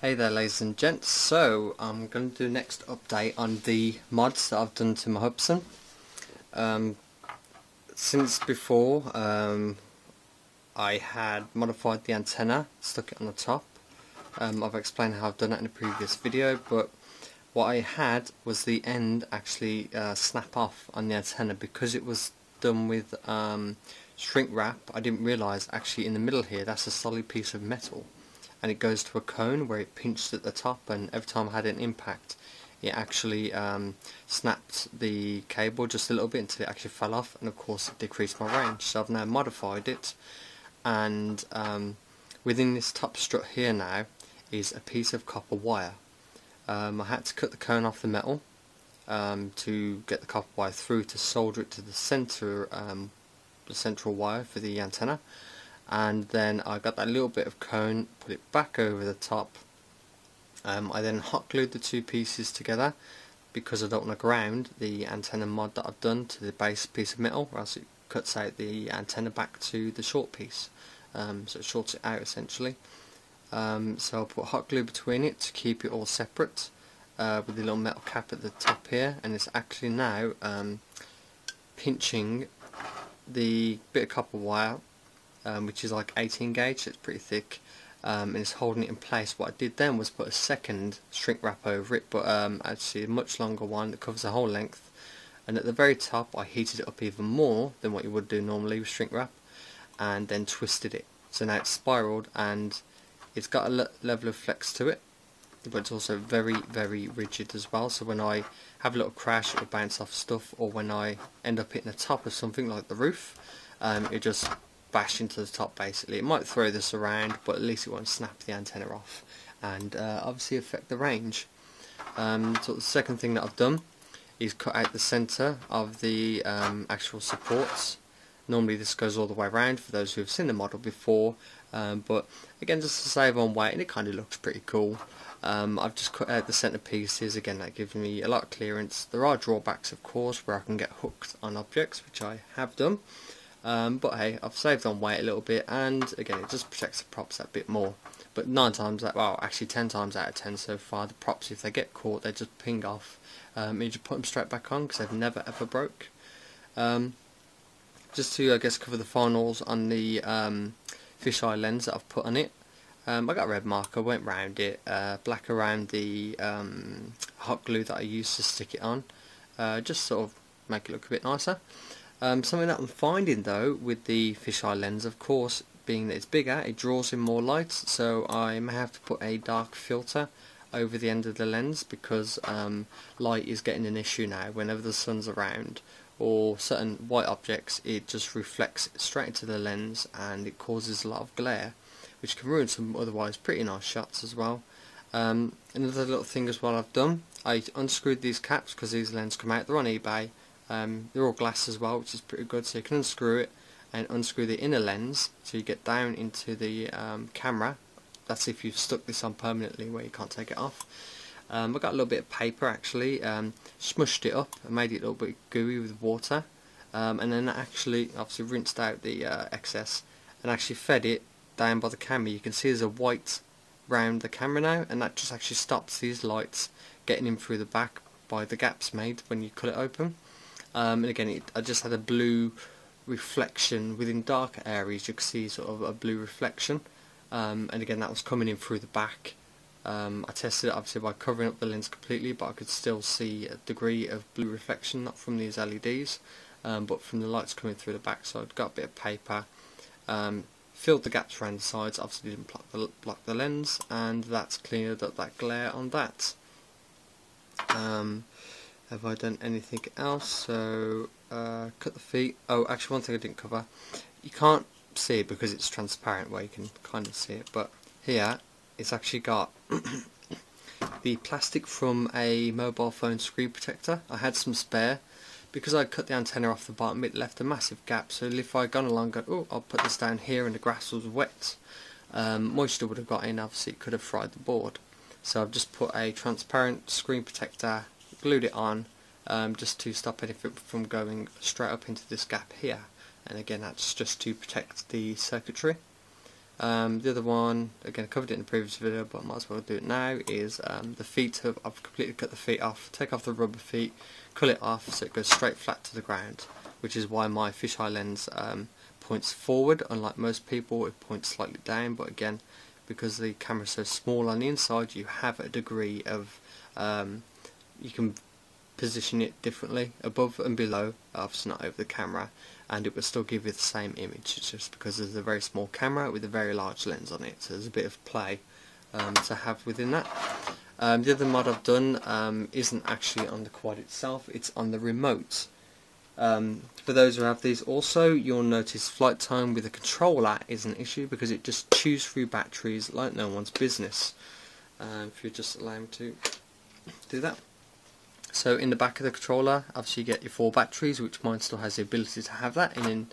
Hey there ladies and gents, so I'm going to do next update on the mods that I've done to my hubsan. Since before I had modified the antenna, stuck it on the top. I've explained how I've done it in a previous video, but what I had was the end actually snap off on the antenna because it was done with shrink wrap. I didn't realise actually in the middle here that's a solid piece of metal. And it goes to a cone where it pinched at the top, and every time I had an impact it actually snapped the cable just a little bit until it actually fell off, and of course it decreased my range. So I've now modified it, and within this top strut here now is a piece of copper wire. I had to cut the cone off the metal to get the copper wire through to solder it to the central wire for the antenna. And then I got that little bit of cone, put it back over the top. I then hot glued the two pieces together because I don't want to ground the antenna mod that I've done to the base piece of metal, or else it cuts out the antenna back to the short piece, so it shorts it out essentially. So I'll put hot glue between it to keep it all separate, with the little metal cap at the top here, and it's actually now pinching the bit of copper wire, which is like 18 gauge, so it's pretty thick, and it's holding it in place. What I did then was put a second shrink wrap over it, but actually a much longer one that covers the whole length, and at the very top I heated it up even more than what you would do normally with shrink wrap, and then twisted it. So now it's spiraled and it's got a level of flex to it, but it's also very rigid as well, so when I have a little crash it will bounce off stuff, or when I end up hitting the top of something like the roof, it just bash into the top basically. It might throw this around, but at least it won't snap the antenna off and obviously affect the range. So the second thing that I've done is cut out the centre of the actual supports. Normally this goes all the way around for those who have seen the model before, but again, just to save on weight, and it kind of looks pretty cool. I've just cut out the centre pieces. Again, that gives me a lot of clearance. There are drawbacks of course where I can get hooked on objects, which I have done. But hey, I've saved on weight a little bit, and again it just protects the props that bit more. But 9 times out, well actually 10 times out of 10 so far, the props, if they get caught, they just ping off. You just put them straight back on because they've never ever broke. Just to I guess cover the finals on the fisheye lens that I've put on it. I got a red marker, went round it, black around the hot glue that I used to stick it on, just sort of make it look a bit nicer. Something that I'm finding though with the fisheye lens, of course, being that it's bigger, it draws in more light, so I may have to put a dark filter over the end of the lens because light is getting an issue now. Whenever the sun's around or certain white objects, it just reflects straight into the lens and it causes a lot of glare, which can ruin some otherwise pretty nice shots as well. Another little thing as well I've done, I unscrewed these caps because these lenses come out, they're on eBay. They're all glass as well, which is pretty good, so you can unscrew it and unscrew the inner lens so you get down into the camera. That's if you've stuck this on permanently where you can't take it off. I got a little bit of paper actually, smushed it up and made it a little bit gooey with water, and then actually obviously rinsed out the excess and actually fed it down by the camera. You can see there's a white round the camera now, and that just actually stops these lights getting in through the back by the gaps made when you cut it open. And again, I just had a blue reflection within darker areas. You can see sort of a blue reflection, and again that was coming in through the back. I tested it obviously by covering up the lens completely, but I could still see a degree of blue reflection, not from these LEDs, but from the lights coming through the back. So I'd got a bit of paper, filled the gaps around the sides, obviously didn't block the lens, and that's cleared up that glare on that. Have I done anything else? So cut the feet. Oh, actually one thing I didn't cover, you can't see it because it's transparent where you can kind of see it, but here it's actually got the plastic from a mobile phone screen protector. I had some spare because I cut the antenna off the bottom. It left a massive gap, so if I'd gone along and oh, I'll put this down here and the grass was wet, moisture would have got in, obviously it could have fried the board. So I've just put a transparent screen protector, glued it on, just to stop anything from going straight up into this gap here, and again that's just to protect the circuitry. The other one, again I covered it in the previous video but I might as well do it now, is the feet. I've completely cut the feet off, take off the rubber feet, cut it off so it goes straight flat to the ground, which is why my fisheye lens points forward. Unlike most people, it points slightly down, but again, because the camera is so small on the inside, you have a degree of you can position it differently above and below, obviously not over the camera, and it will still give you the same image. It's just because there's a very small camera with a very large lens on it, so there's a bit of play to have within that. The other mod I've done isn't actually on the quad itself, it's on the remote. For those who have these also, you'll notice flight time with the controller is an issue because it just chews through batteries like no one's business. If you just allow me to do that. So in the back of the controller, obviously you get your 4 batteries, which mine still has the ability to have that in an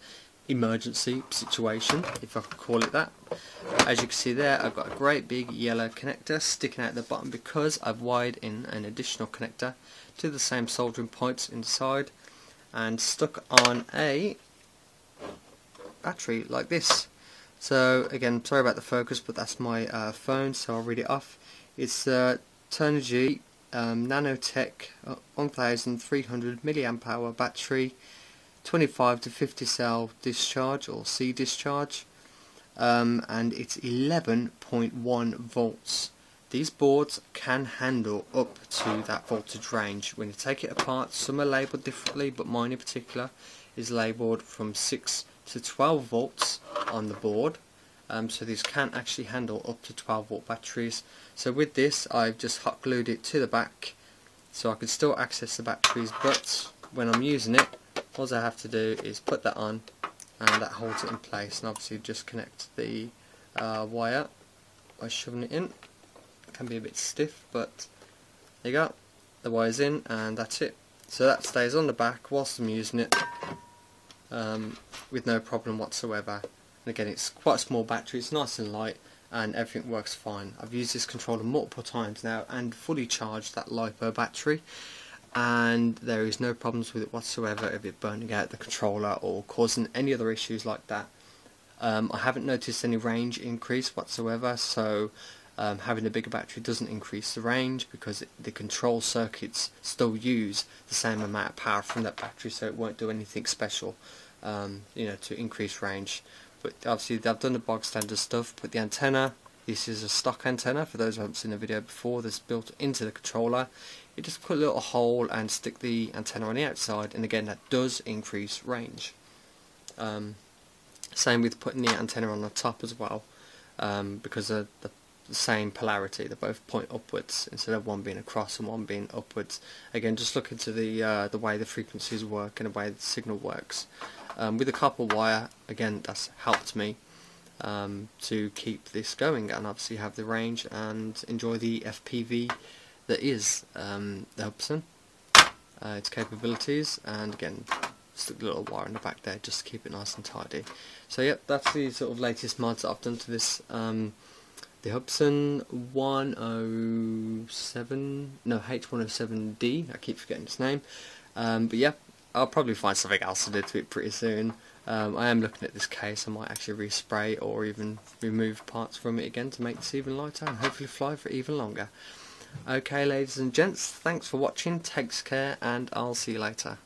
emergency situation, if I could call it that. As you can see there, I've got a great big yellow connector sticking out the bottom because I've wired in an additional connector to the same soldering points inside and stuck on a battery like this. So again, sorry about the focus, but that's my phone, so I'll read it off. It's Turnigy Nanotech 1300 milliamp hour battery, 25 to 50 cell discharge or C discharge, and it's 11.1 volts. These boards can handle up to that voltage range. When you take it apart, some are labelled differently, but mine in particular is labelled from 6 to 12 volts on the board. So these can actually handle up to 12 volt batteries. So with this, I've just hot glued it to the back so I can still access the batteries, but when I'm using it, all I have to do is put that on and that holds it in place, and obviously just connect the wire by shoving it in. It can be a bit stiff, but there you go, the wire's in and that's it. So that stays on the back whilst I'm using it with no problem whatsoever. And again, it's quite a small battery, it's nice and light, and everything works fine. I've used this controller multiple times now and fully charged that LiPo battery, and there is no problems with it whatsoever of it burning out the controller or causing any other issues like that. I haven't noticed any range increase whatsoever, so having a bigger battery doesn't increase the range because the control circuits still use the same amount of power from that battery, so it won't do anything special to increase range. But obviously I've done the bog standard stuff. Put the antenna, this is a stock antenna for those who haven't seen the video before, that's built into the controller. You just put a little hole and stick the antenna on the outside, and again that does increase range. Same with putting the antenna on the top as well, because of the same polarity, they both point upwards instead of one being across and one being upwards. Again, just look into the way the frequencies work and the way the signal works. With the copper wire, again, that's helped me to keep this going and obviously have the range and enjoy the FPV that is the hubsan, its capabilities, and again stick the little wire in the back there just to keep it nice and tidy. So yep, that's the sort of latest mods that I've done to this the Hubsan H107D, I keep forgetting its name, but yeah, I'll probably find something else to do to it pretty soon. I am looking at this case, I might actually respray or even remove parts from it again to make this even lighter and hopefully fly for even longer. Okay ladies and gents, thanks for watching, take care, and I'll see you later.